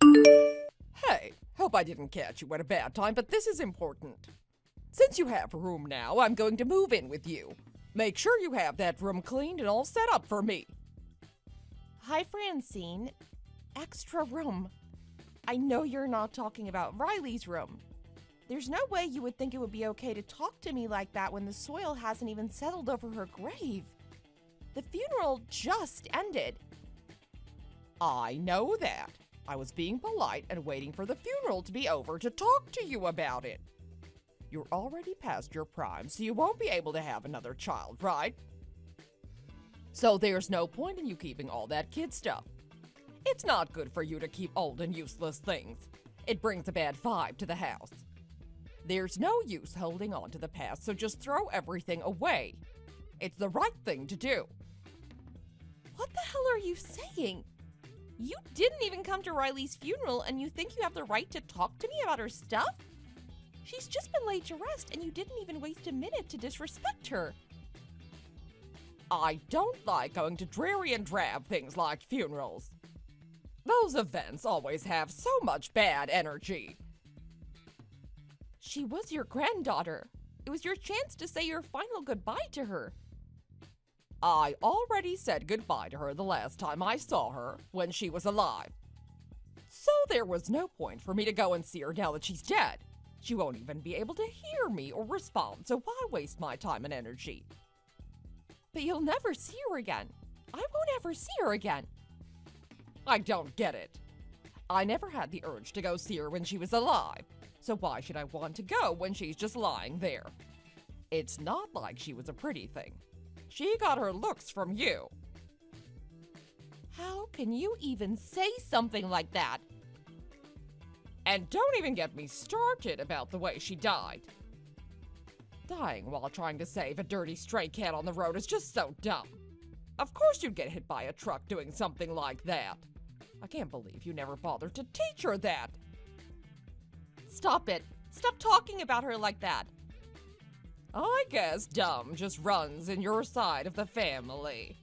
Hey, hope I didn't catch you at a bad time, but this is important. Since you have a room now, I'm going to move in with you. Make sure you have that room cleaned and all set up for me. Hi, Francine. Extra room. I know you're not talking about Riley's room. There's no way you would think it would be okay to talk to me like that when the soil hasn't even settled over her grave. The funeral just ended. I know that. I was being polite and waiting for the funeral to be over to talk to you about it. You're already past your prime, so you won't be able to have another child, right? So there's no point in you keeping all that kid stuff. It's not good for you to keep old and useless things. It brings a bad vibe to the house. There's no use holding on to the past, so just throw everything away. It's the right thing to do. What the hell are you saying? You didn't even come to Riley's funeral and you think you have the right to talk to me about her stuff? She's just been laid to rest and you didn't even waste a minute to disrespect her. I don't like going to dreary and drab things like funerals. Those events always have so much bad energy. She was your granddaughter. It was your chance to say your final goodbye to her. I already said goodbye to her the last time I saw her, when she was alive. So there was no point for me to go and see her now that she's dead. She won't even be able to hear me or respond, so why waste my time and energy? But you'll never see her again. I won't ever see her again. I don't get it. I never had the urge to go see her when she was alive, so why should I want to go when she's just lying there? It's not like she was a pretty thing. She got her looks from you. How can you even say something like that? And don't even get me started about the way she died. Dying while trying to save a dirty stray cat on the road is just so dumb. Of course you'd get hit by a truck doing something like that. I can't believe you never bothered to teach her that. Stop it. Stop talking about her like that. I guess dumb just runs in your side of the family.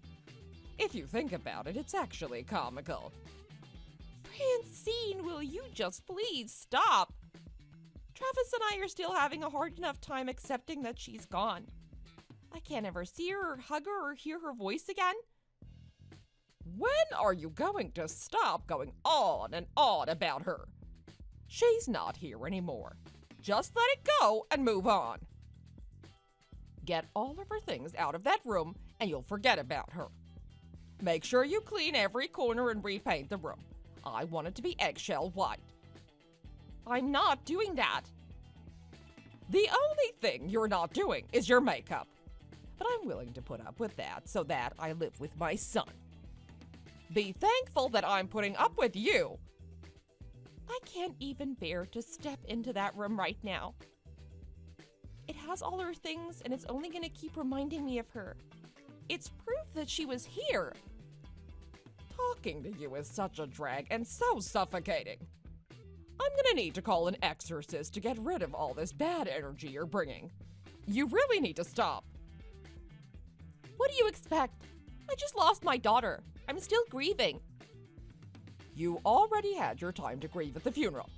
If you think about it, it's actually comical. Francine, will you just please stop? Travis and I are still having a hard enough time accepting that she's gone. I can't ever see her or hug her or hear her voice again. When are you going to stop going on and on about her? She's not here anymore. Just let it go and move on. Get all of her things out of that room and you'll forget about her. Make sure you clean every corner and repaint the room. I want it to be eggshell white. I'm not doing that. The only thing you're not doing is your makeup. But I'm willing to put up with that so that I live with my son. Be thankful that I'm putting up with you. I can't even bear to step into that room right now. It has all her things and it's only going to keep reminding me of her. It's proof that she was here. Talking to you is such a drag and so suffocating. I'm gonna need to call an exorcist to get rid of all this bad energy you're bringing. You really need to stop. What do you expect? I just lost my daughter. I'm still grieving. You already had your time to grieve at the funeral.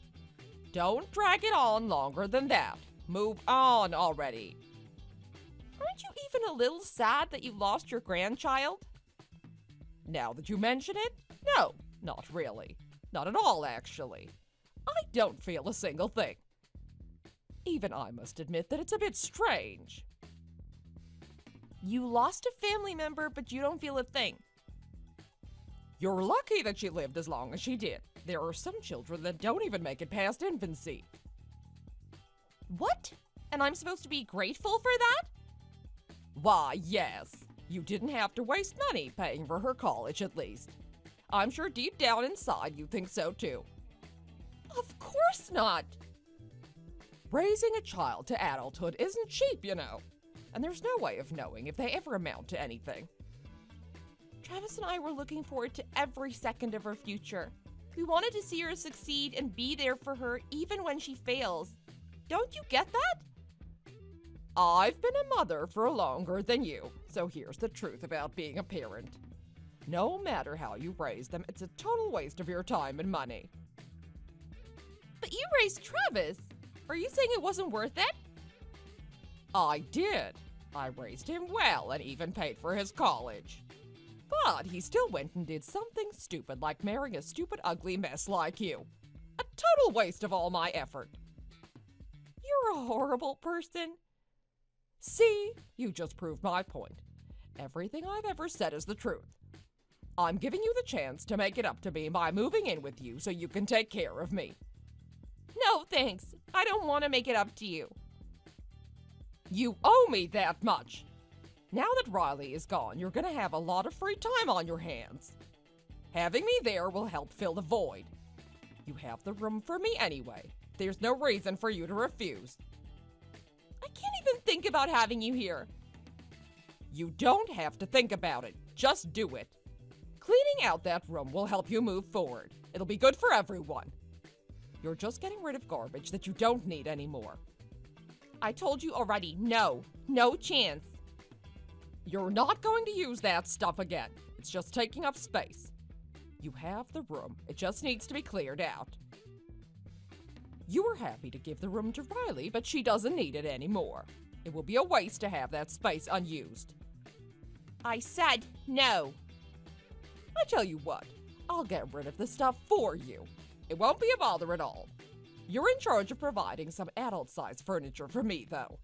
Don't drag it on longer than that. Move on already. Aren't you even a little sad that you lost your grandchild? Now that you mention it, no, not really. Not at all, actually. I don't feel a single thing. Even I must admit that it's a bit strange. You lost a family member, but you don't feel a thing. You're lucky that she lived as long as she did. There are some children that don't even make it past infancy. What? And I'm supposed to be grateful for that? Why, yes. You didn't have to waste money paying for her college, at least. I'm sure deep down inside you think so, too. Of course not. Raising a child to adulthood isn't cheap, you know. And there's no way of knowing if they ever amount to anything. Travis and I were looking forward to every second of her future. We wanted to see her succeed and be there for her even when she fails. Don't you get that? I've been a mother for longer than you, so here's the truth about being a parent. No matter how you raise them, it's a total waste of your time and money. But you raised Travis. Are you saying it wasn't worth it? I did. I raised him well and even paid for his college. But he still went and did something stupid like marrying a stupid, ugly mess like you. A total waste of all my effort. You're a horrible person. See, you just proved my point. Everything I've ever said is the truth. I'm giving you the chance to make it up to me by moving in with you so you can take care of me. No, thanks. I don't want to make it up to you. You owe me that much. Now that Riley is gone, you're going to have a lot of free time on your hands. Having me there will help fill the void. You have the room for me anyway. There's no reason for you to refuse. I can't even think about having you here. You don't have to think about it. Just do it. Cleaning out that room will help you move forward. It'll be good for everyone. You're just getting rid of garbage that you don't need anymore. I told you already, no chance. You're not going to use that stuff again. It's just taking up space. You have the room. It just needs to be cleared out. You were happy to give the room to Riley, but she doesn't need it anymore. It will be a waste to have that space unused. I said no. I tell you what, I'll get rid of the stuff for you. It won't be a bother at all. You're in charge of providing some adult-sized furniture for me, though.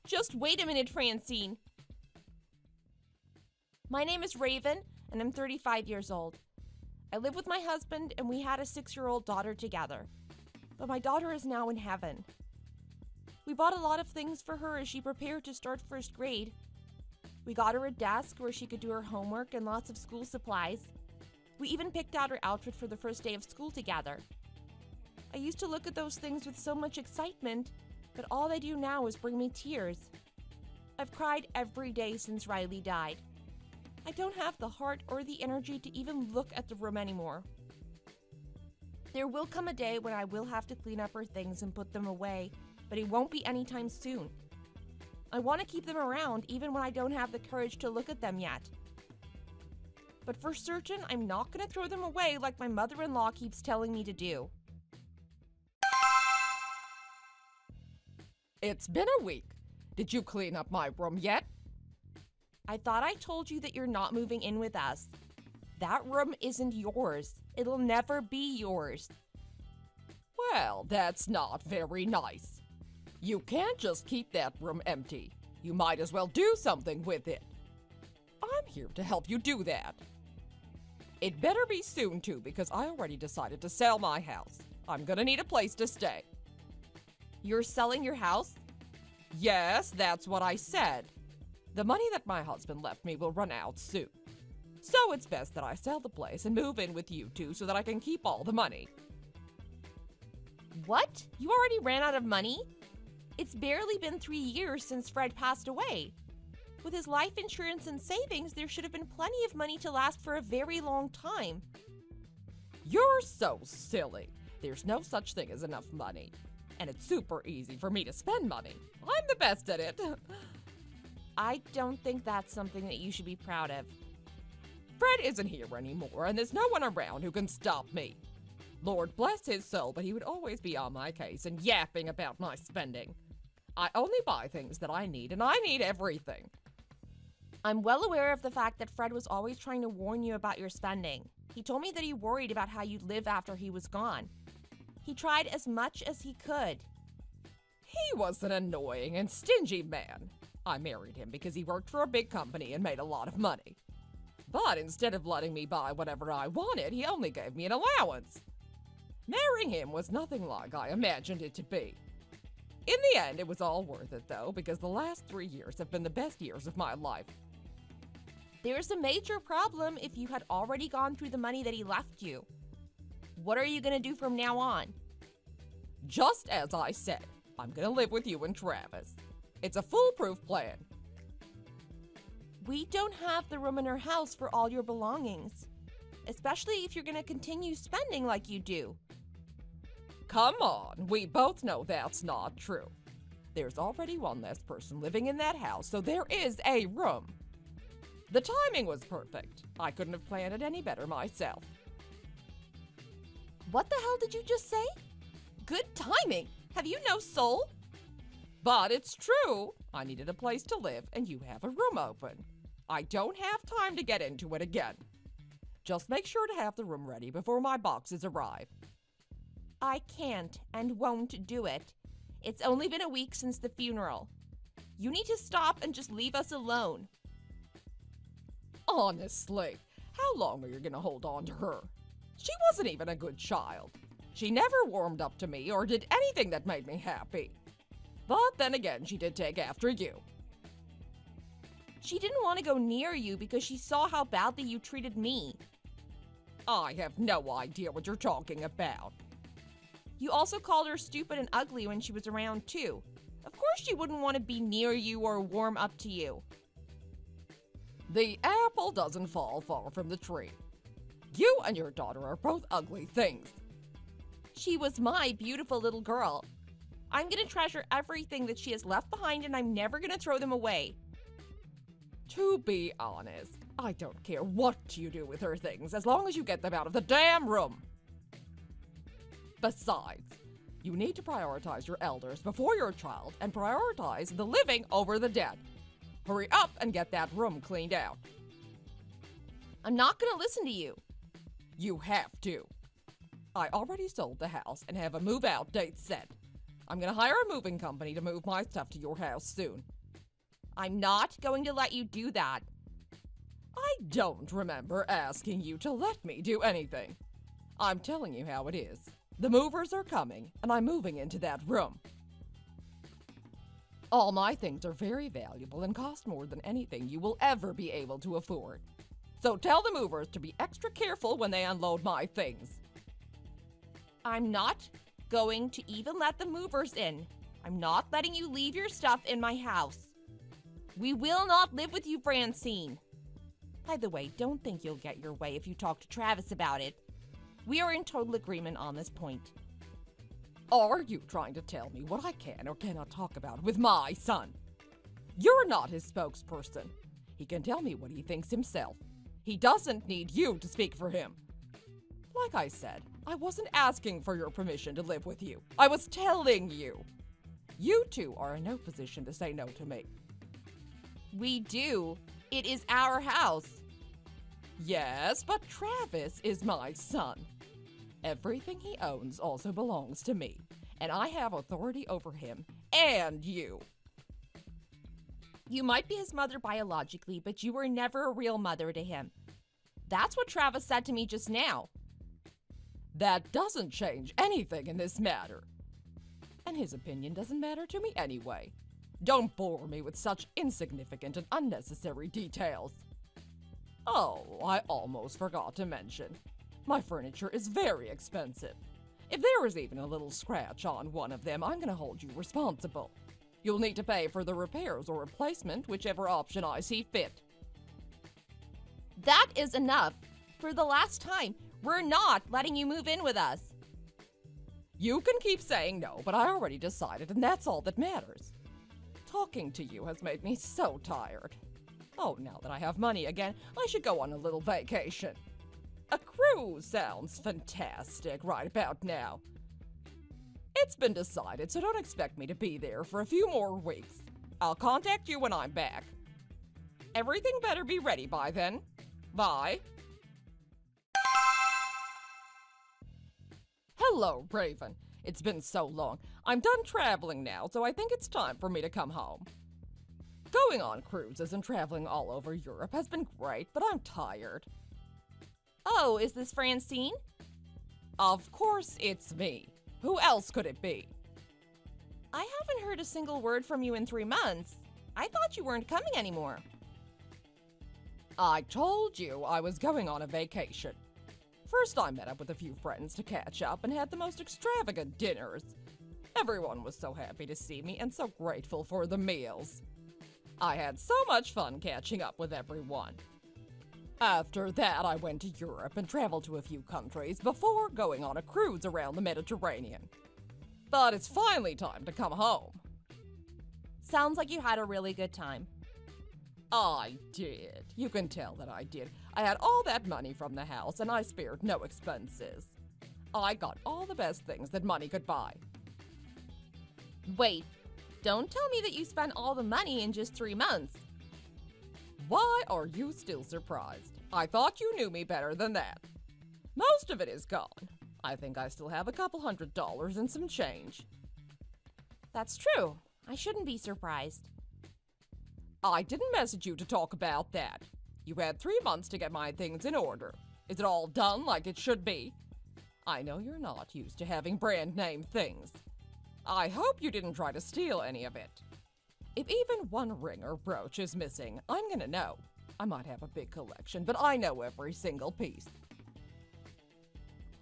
Just wait a minute, Francine. My name is Raven, and I'm 35 years old. I live with my husband, and we had a 6-year-old daughter together. But my daughter is now in heaven. We bought a lot of things for her as she prepared to start first grade. We got her a desk where she could do her homework and lots of school supplies. We even picked out her outfit for the first day of school together. I used to look at those things with so much excitement, but all they do now is bring me tears. I've cried every day since Riley died. I don't have the heart or the energy to even look at the room anymore. There will come a day when I will have to clean up her things and put them away, but it won't be anytime soon. I want to keep them around even when I don't have the courage to look at them yet. But for certain, I'm not going to throw them away like my mother-in-law keeps telling me to do. It's been a week. Did you clean up my room yet? I thought I told you that you're not moving in with us. That room isn't yours. It'll never be yours. Well, that's not very nice. You can't just keep that room empty. You might as well do something with it. I'm here to help you do that. It better be soon, too, because I already decided to sell my house. I'm gonna need a place to stay. You're selling your house? Yes, that's what I said. The money that my husband left me will run out soon. So it's best that I sell the place and move in with you two so that I can keep all the money. What? You already ran out of money? It's barely been 3 years since Fred passed away. With his life insurance and savings, there should have been plenty of money to last for a very long time. You're so silly. There's no such thing as enough money. And it's super easy for me to spend money. I'm the best at it. I don't think that's something that you should be proud of. Fred isn't here anymore, and there's no one around who can stop me. Lord bless his soul, but he would always be on my case and yapping about my spending. I only buy things that I need, and I need everything. I'm well aware of the fact that Fred was always trying to warn you about your spending. He told me that he worried about how you'd live after he was gone. He tried as much as he could. He was an annoying and stingy man. I married him because he worked for a big company and made a lot of money. But instead of letting me buy whatever I wanted, he only gave me an allowance. Marrying him was nothing like I imagined it to be. In the end, it was all worth it, though, because the last 3 years have been the best years of my life. There's a major problem if you had already gone through the money that he left you. What are you going to do from now on? Just as I said, I'm going to live with you and Travis. It's a foolproof plan. We don't have the room in our house for all your belongings, especially if you're going to continue spending like you do. Come on, we both know that's not true. There's already one less person living in that house, so there is a room. The timing was perfect. I couldn't have planned it any better myself. What the hell did you just say? Good timing. Have you no soul? But it's true. I needed a place to live, and you have a room open. I don't have time to get into it again. Just make sure to have the room ready before my boxes arrive. I can't and won't do it. It's only been a week since the funeral. You need to stop and just leave us alone. Honestly, how long are you gonna hold on to her? She wasn't even a good child. She never warmed up to me or did anything that made me happy. But then again, she did take after you. She didn't want to go near you because she saw how badly you treated me. I have no idea what you're talking about. You also called her stupid and ugly when she was around too. Of course she wouldn't want to be near you or warm up to you. The apple doesn't fall far from the tree. You and your daughter are both ugly things. She was my beautiful little girl. I'm gonna treasure everything that she has left behind and I'm never gonna throw them away. To be honest, I don't care what you do with her things as long as you get them out of the damn room. Besides, you need to prioritize your elders before your child and prioritize the living over the dead. Hurry up and get that room cleaned out. I'm not gonna listen to you. You have to. I already sold the house and have a move-out date set. I'm gonna hire a moving company to move my stuff to your house soon. I'm not going to let you do that. I don't remember asking you to let me do anything. I'm telling you how it is. The movers are coming, and I'm moving into that room. All my things are very valuable and cost more than anything you will ever be able to afford. So tell the movers to be extra careful when they unload my things. I'm not going to even let the movers in. I'm not letting you leave your stuff in my house. We will not live with you, Francine. By the way, don't think you'll get your way if you talk to Travis about it. We are in total agreement on this point. Are you trying to tell me what I can or cannot talk about with my son? You're not his spokesperson. He can tell me what he thinks himself. He doesn't need you to speak for him. Like I said, I wasn't asking for your permission to live with you. I was telling you. You two are in no position to say no to me. We do. It is our house. Yes, but Travis is my son. Everything he owns also belongs to me, and I have authority over him and you. You might be his mother biologically, but you were never a real mother to him. That's what Travis said to me just now. That doesn't change anything in this matter. And his opinion doesn't matter to me anyway. Don't bore me with such insignificant and unnecessary details. Oh, I almost forgot to mention. My furniture is very expensive. If there is even a little scratch on one of them, I'm gonna hold you responsible. You'll need to pay for the repairs or replacement, whichever option I see fit. That is enough. For the last time, we're not letting you move in with us. You can keep saying no, but I already decided, and that's all that matters. Talking to you has made me so tired. Oh, now that I have money again, I should go on a little vacation. A cruise sounds fantastic right about now. It's been decided, so don't expect me to be there for a few more weeks. I'll contact you when I'm back. Everything better be ready by then. Bye. Hello, Raven. It's been so long. I'm done traveling now, so I think it's time for me to come home. Going on cruises and traveling all over Europe has been great, but I'm tired. Oh, is this Francine? Of course it's me. Who else could it be? I haven't heard a single word from you in 3 months. I thought you weren't coming anymore. I told you I was going on a vacation. First, I met up with a few friends to catch up and had the most extravagant dinners. Everyone was so happy to see me and so grateful for the meals. I had so much fun catching up with everyone. After that, I went to Europe and traveled to a few countries before going on a cruise around the Mediterranean. But it's finally time to come home. Sounds like you had a really good time. I did. You can tell that I did. I had all that money from the house and I spared no expenses. I got all the best things that money could buy. Wait, don't tell me that you spent all the money in just 3 months. Why are you still surprised? I thought you knew me better than that. Most of it is gone. I think I still have a couple $100 and some change. That's true. I shouldn't be surprised. I didn't message you to talk about that. You had 3 months to get my things in order. Is it all done like it should be? I know you're not used to having brand name things. I hope you didn't try to steal any of it. If even one ring or brooch is missing, I'm gonna know. I might have a big collection, but I know every single piece.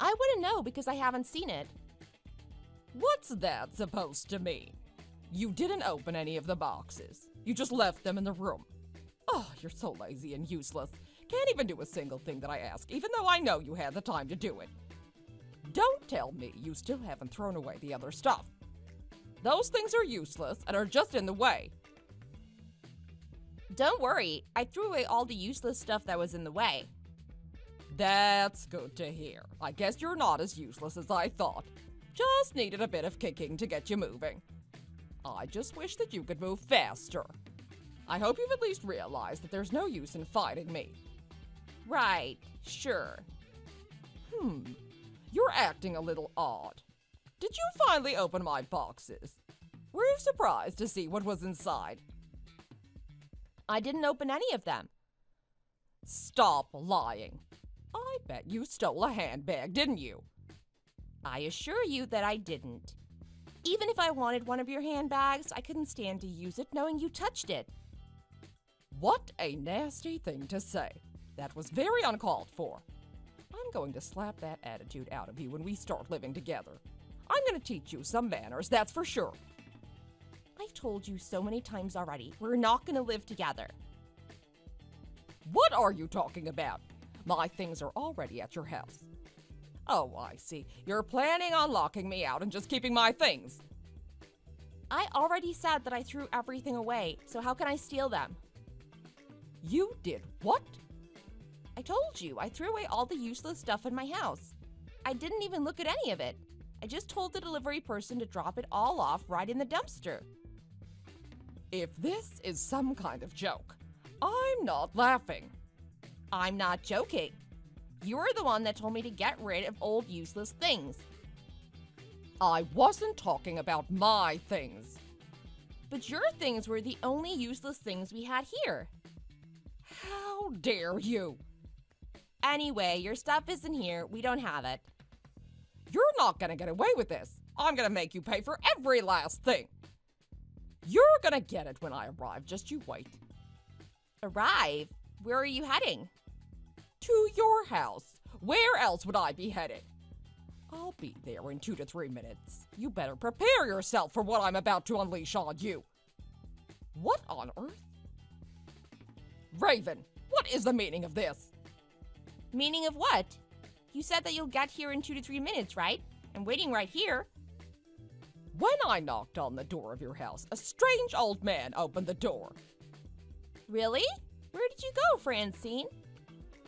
I wouldn't know because I haven't seen it. What's that supposed to mean? You didn't open any of the boxes. You just left them in the room. Oh, you're so lazy and useless. Can't even do a single thing that I ask, even though I know you had the time to do it. Don't tell me you still haven't thrown away the other stuff. Those things are useless and are just in the way. Don't worry, I threw away all the useless stuff that was in the way. That's good to hear. I guess you're not as useless as I thought. Just needed a bit of kicking to get you moving. I just wish that you could move faster. I hope you've at least realized that there's no use in fighting me. Right, sure. You're acting a little odd. Did you finally open my boxes? Were you surprised to see what was inside? I didn't open any of them. Stop lying. I bet you stole a handbag, didn't you? I assure you that I didn't. Even if I wanted one of your handbags, I couldn't stand to use it knowing you touched it. What a nasty thing to say. That was very uncalled for. I'm going to slap that attitude out of you when we start living together. I'm going to teach you some manners, that's for sure. I've told you so many times already, we're not going to live together. What are you talking about? My things are already at your house. Oh, I see. You're planning on locking me out and just keeping my things. I already said that I threw everything away, so how can I steal them? You did what? I told you, I threw away all the useless stuff in my house. I didn't even look at any of it. I just told the delivery person to drop it all off right in the dumpster. If this is some kind of joke, I'm not laughing. I'm not joking. You're the one that told me to get rid of old useless things. I wasn't talking about my things. But your things were the only useless things we had here. How dare you? Anyway, your stuff isn't here. We don't have it. You're not gonna get away with this. I'm gonna make you pay for every last thing. You're gonna get it when I arrive. Just you wait. Arrive? Where are you heading? To your house. Where else would I be headed? I'll be there in 2 to 3 minutes. You better prepare yourself for what I'm about to unleash on you. What on earth? Raven, what is the meaning of this? Meaning of what? You said that you'll get here in 2 to 3 minutes, right? I'm waiting right here. When I knocked on the door of your house, a strange old man opened the door. Really? Where did you go, Francine?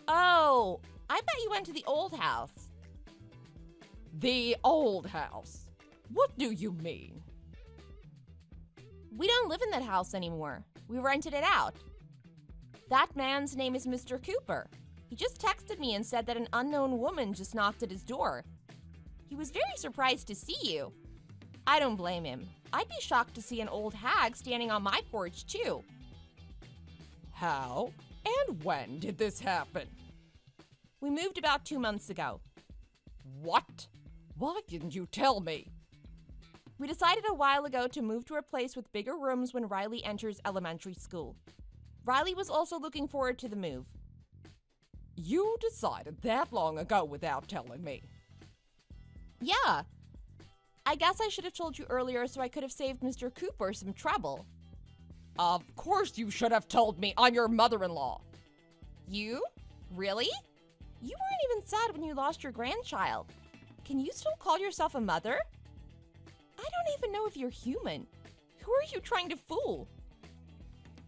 Oh, I bet you went to the old house. The old house? What do you mean? We don't live in that house anymore. We rented it out. That man's name is Mr. Cooper. He just texted me and said that an unknown woman just knocked at his door. He was very surprised to see you. I don't blame him. I'd be shocked to see an old hag standing on my porch, too. How and when did this happen? We moved about 2 months ago. What? Why didn't you tell me? We decided a while ago to move to a place with bigger rooms when Riley enters elementary school. Riley was also looking forward to the move. You decided that long ago without telling me. Yeah. I guess I should have told you earlier so I could have saved Mr. Cooper some trouble. Of course you should have told me. I'm your mother-in-law. You? Really? You weren't even sad when you lost your grandchild. Can you still call yourself a mother? I don't even know if you're human. Who are you trying to fool?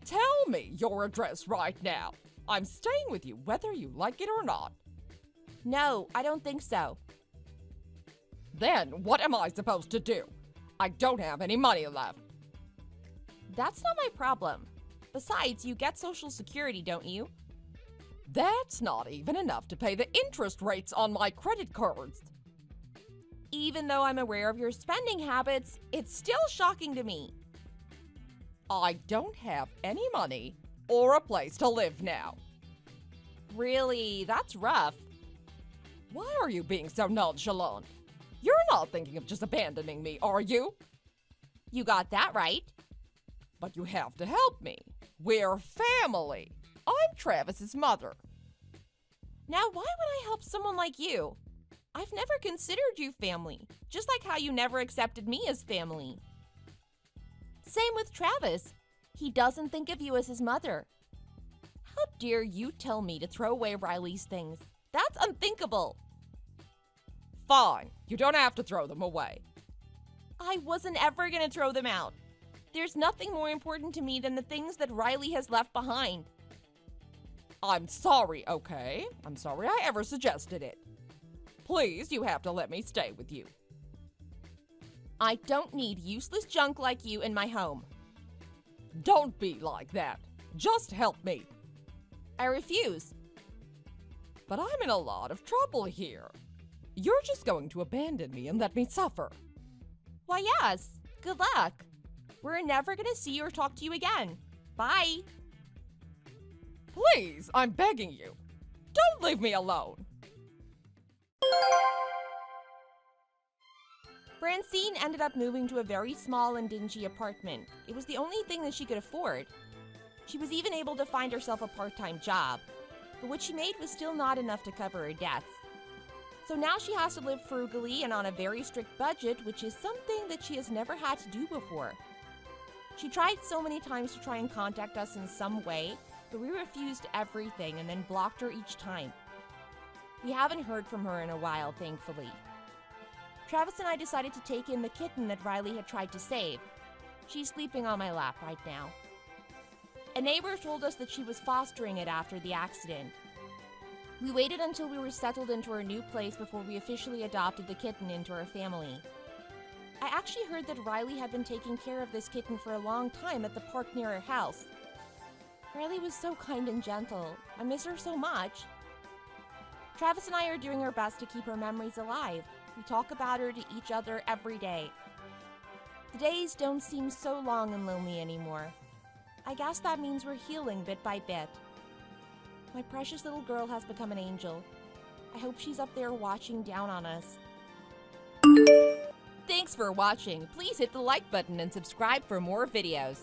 Tell me your address right now. I'm staying with you whether you like it or not. No, I don't think so. Then what am I supposed to do? I don't have any money left. That's not my problem. Besides, you get Social Security, don't you? That's not even enough to pay the interest rates on my credit cards. Even though I'm aware of your spending habits, it's still shocking to me. I don't have any money or a place to live now. Really, that's rough. Why are you being so nonchalant? You're not thinking of just abandoning me, are you? You got that right. But you have to help me. We're family. I'm Travis's mother. Now, why would I help someone like you? I've never considered you family, just like how you never accepted me as family. Same with Travis. He doesn't think of you as his mother. How dare you tell me to throw away Riley's things? That's unthinkable. Fine, you don't have to throw them away. I wasn't ever going to throw them out. There's nothing more important to me than the things that Riley has left behind. I'm sorry, okay? I'm sorry I ever suggested it. Please, you have to let me stay with you. I don't need useless junk like you in my home. Don't be like that. Just help me. I refuse. But I'm in a lot of trouble here. You're just going to abandon me and let me suffer. Why, yes. Good luck. We're never going to see or talk to you again. Bye. Please, I'm begging you. Don't leave me alone. Francine ended up moving to a very small and dingy apartment. It was the only thing that she could afford. She was even able to find herself a part-time job, but what she made was still not enough to cover her debts. So now she has to live frugally and on a very strict budget, which is something that she has never had to do before. She tried so many times to try and contact us in some way, but we refused everything and then blocked her each time. We haven't heard from her in a while, thankfully. Travis and I decided to take in the kitten that Riley had tried to save. She's sleeping on my lap right now. A neighbor told us that she was fostering it after the accident. We waited until we were settled into our new place before we officially adopted the kitten into our family. I actually heard that Riley had been taking care of this kitten for a long time at the park near our house. Riley was so kind and gentle. I miss her so much. Travis and I are doing our best to keep her memories alive. We talk about her to each other every day. The days don't seem so long and lonely anymore. I guess that means we're healing bit by bit. My precious little girl has become an angel. I hope she's up there watching down on us. Thanks for watching. Please hit the like button and subscribe for more videos.